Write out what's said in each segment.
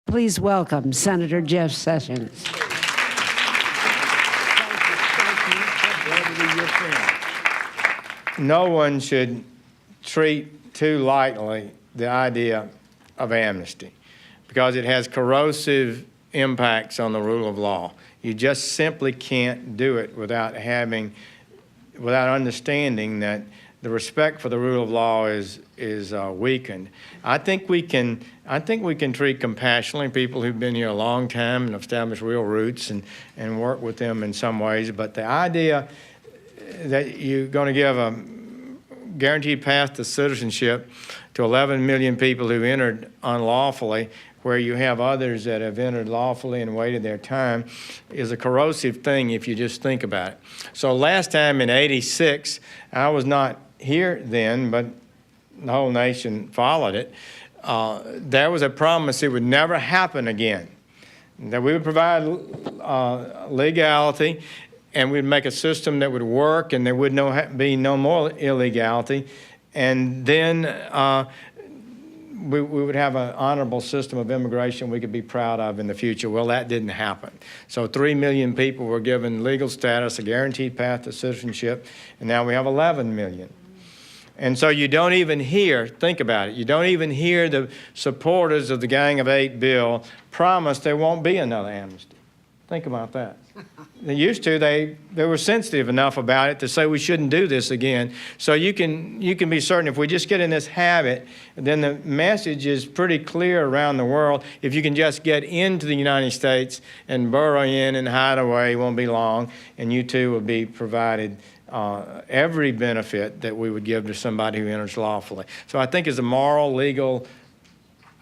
Please welcome Senator Jeff Sessions. No one should treat too lightly the idea of amnesty because it has corrosive impacts on the rule of law. You just simply can't do it without understanding that the respect for the rule of law is weakened. I think we can treat compassionately people who've been here a long time and established real roots and work with them in some ways. But the idea that you're going to give a guaranteed path to citizenship to 11 million people who entered unlawfully, where you have others that have entered lawfully and waited their time, is a corrosive thing if you just think about it. So last time in '86, I was not here then, but the whole nation followed it. There was a promise it would never happen again, that we would provide legality and we'd make a system that would work and there would be no more illegality. And then we would have an honorable system of immigration we could be proud of in the future. Well, that didn't happen. So 3 million people were given legal status, a guaranteed path to citizenship, and now we have 11 million. And so you don't even hear, think about it, you don't even hear the supporters of the Gang of Eight bill promise there won't be another amnesty. Think about that. They used to, they were sensitive enough about it to say we shouldn't do this again. So you can be certain if we just get in this habit, then the message is pretty clear around the world. If you can just get into the United States and burrow in and hide away, it won't be long, and you too will be provided every benefit that we would give to somebody who enters lawfully. So I think as a moral, legal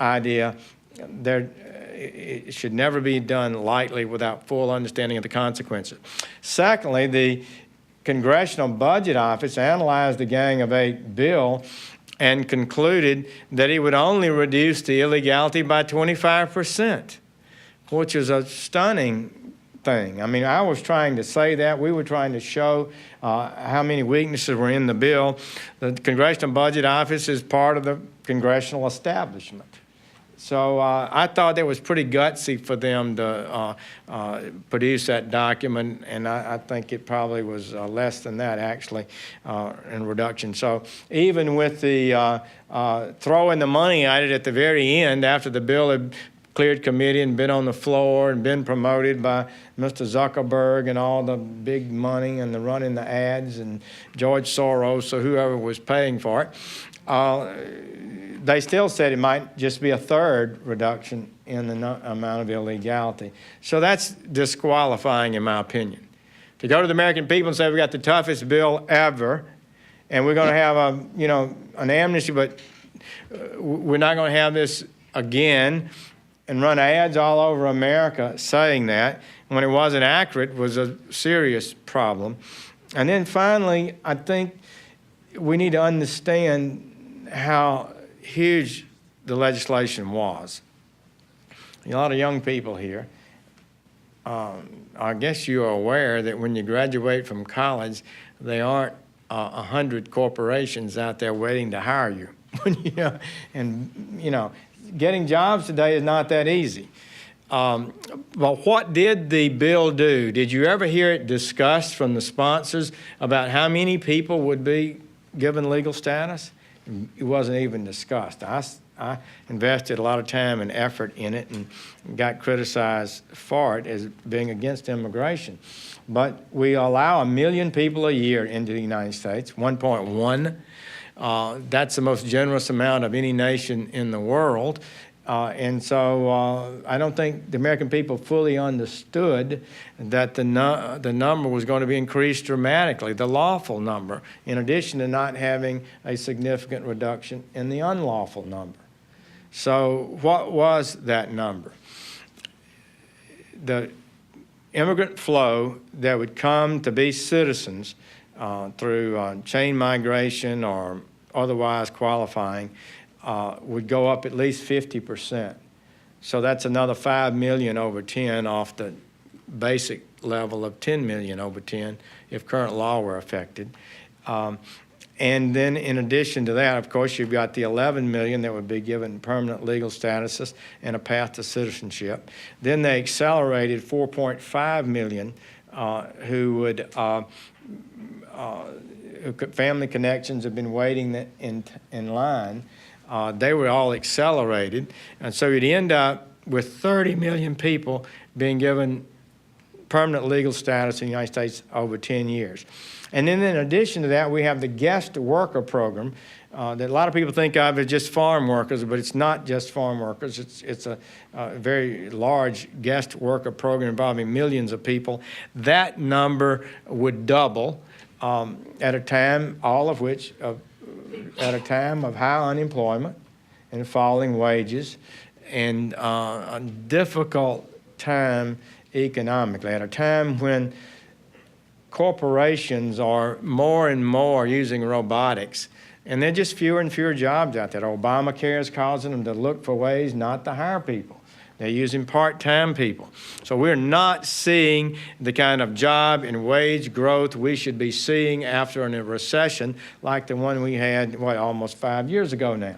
idea, it should never be done lightly without full understanding of the consequences. Secondly, the Congressional Budget Office analyzed the Gang of Eight bill and concluded that it would only reduce the illegality by 25%, which is a stunning thing. I mean, I was trying to say that. We were trying to show how many weaknesses were in the bill. The Congressional Budget Office is part of the congressional establishment. So I thought it was pretty gutsy for them to produce that document, and I think it probably was less than that, actually, in reduction. So even with the throwing the money at it at the very end, after the bill had cleared committee and been on the floor and been promoted by Mr. Zuckerberg and all the big money and the running the ads and George Soros or whoever was paying for it, they still said it might just be a third reduction in the amount of illegality. So that's disqualifying, in my opinion. To go to the American people and say we got the toughest bill ever, and we're going to have an amnesty, but we're not going to have this again, and run ads all over America saying that, when it wasn't accurate, was a serious problem. And then finally, I think we need to understand how huge the legislation was. A lot of young people here. I guess you are aware that when you graduate from college, there aren't 100 corporations out there waiting to hire you. Getting jobs today is not that easy. But what did the bill do? Did you ever hear it discussed from the sponsors about how many people would be given legal status? It wasn't even discussed. I invested a lot of time and effort in it and got criticized for it as being against immigration. But we allow 1 million people a year into the United States, 1.1. That's the most generous amount of any nation in the world. And so I don't think the American people fully understood that the number was going to be increased dramatically, the lawful number, in addition to not having a significant reduction in the unlawful number. So what was that number? The immigrant flow that would come to be citizens through chain migration or otherwise qualifying would go up at least 50%. So that's another 5 million over 10 off the basic level of 10 million over 10 if current law were affected. And then in addition to that, of course, you've got the 11 million that would be given permanent legal statuses and a path to citizenship. Then they accelerated 4.5 million who would family connections have been waiting in line. They were all accelerated. And so you'd end up with 30 million people being given permanent legal status in the United States over 10 years. And then in addition to that, we have the guest worker program that a lot of people think of as just farm workers, but it's not just farm workers. It's a very large guest worker program involving millions of people. That number would double at a time, all of which, at a time of high unemployment and falling wages and a difficult time economically, at a time when corporations are more and more using robotics, and there are just fewer and fewer jobs out there. Obamacare is causing them to look for ways not to hire people. They're using part-time people. So we're not seeing the kind of job and wage growth we should be seeing after a recession like the one we had, almost 5 years ago now.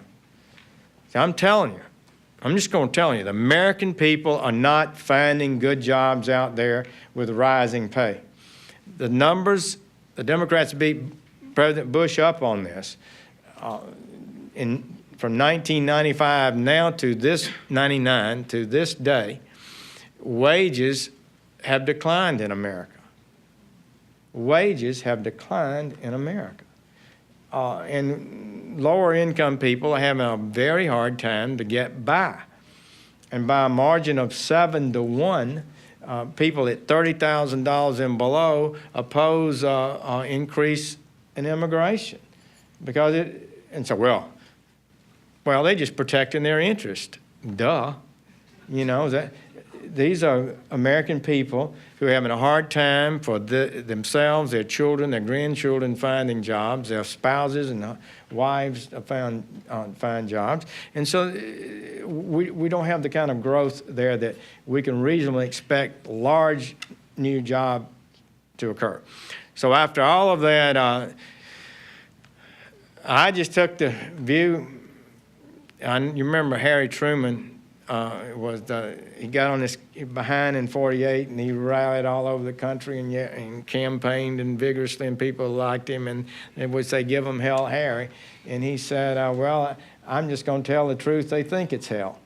So I'm telling you, I'm just going to tell you, the American people are not finding good jobs out there with rising pay. The numbers, the Democrats beat President Bush up on this. From 1995 now to this 99 to this day, wages have declined in America. Wages have declined in America. And lower income people are having a very hard time to get by. And by a margin of 7 to 1, people at $30,000 and below oppose increase in immigration because they're just protecting their interest. Duh. You know, these are American people who are having a hard time for themselves, their children, their grandchildren finding jobs, their spouses and wives find jobs. And so we don't have the kind of growth there that we can reasonably expect large new jobs to occur. So after all of that, I just took the view. You remember Harry Truman he got on this behind in 48 and he rallied all over the country and campaigned and vigorously, and people liked him, and they would say, "Give them hell, Harry." And he said, I'm just going to tell the truth. They think it's hell.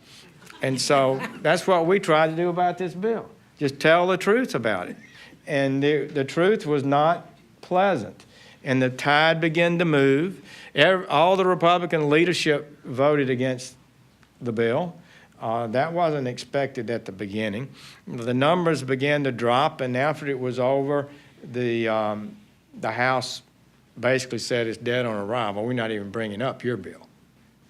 And so that's what we tried to do about this bill. Just tell the truth about it. And the truth was not pleasant. And the tide began to move. All the Republican leadership voted against the bill. That wasn't expected at the beginning. The numbers began to drop, and after it was over, the House basically said it's dead on arrival. We're not even bringing up your bill.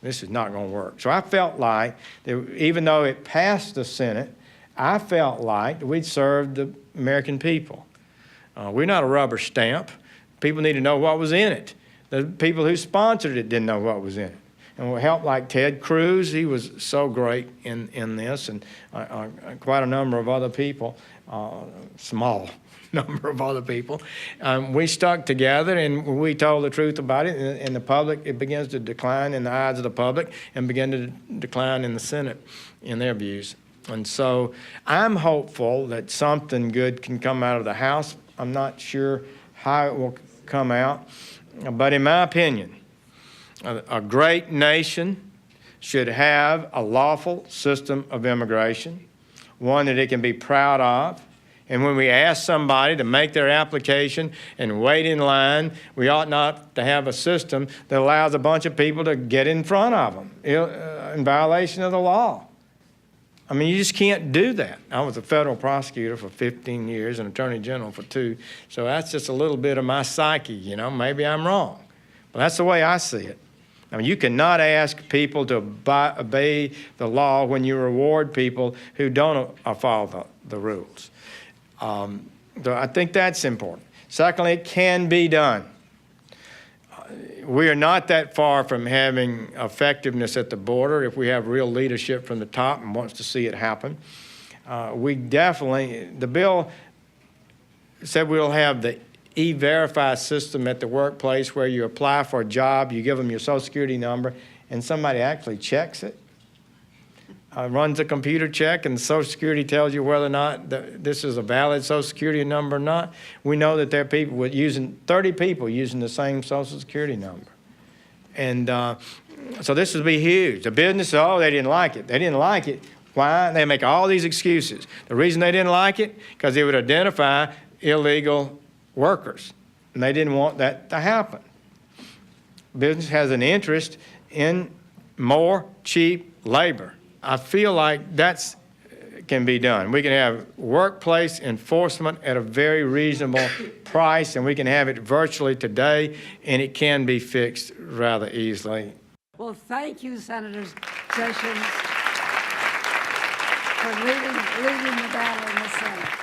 This is not going to work. So I felt like, that even though it passed the Senate, I felt like we'd served the American people. We're not a rubber stamp. People need to know what was in it. The people who sponsored it didn't know what was in it. And we helped, like Ted Cruz. He was so great in this, and quite a number of other people, small number of other people. We stuck together, and we told the truth about it. And the public, it begins to decline in the eyes of the public and begin to decline in the Senate in their views. And so I'm hopeful that something good can come out of the House. I'm not sure how it will come out. But in my opinion, a great nation should have a lawful system of immigration, one that it can be proud of. And when we ask somebody to make their application and wait in line, we ought not to have a system that allows a bunch of people to get in front of them in violation of the law. I mean, you just can't do that. I was a federal prosecutor for 15 years and attorney general for 2. So that's just a little bit of my psyche, you know. Maybe I'm wrong. But that's the way I see it. I mean, you cannot ask people to obey the law when you reward people who don't follow the rules. So I think that's important. Secondly, it can be done. We are not that far from having effectiveness at the border if we have real leadership from the top and wants to see it happen. The bill said we'll have the e-verify system at the workplace where you apply for a job, you give them your Social Security number, and somebody actually checks it, runs a computer check, and Social Security tells you whether or not this is a valid Social Security number or not. We know that there are people 30 people using the same Social Security number. And so this would be huge. The business, oh, they didn't like it. They didn't like it. Why? They make all these excuses. The reason they didn't like it, because it would identify illegal workers, and they didn't want that to happen. Business has an interest in more cheap labor. I feel like that's can be done. We can have workplace enforcement at a very reasonable price, and we can have it virtually today, and it can be fixed rather easily. Well, thank you, Senator Sessions, for leading the battle in the Senate.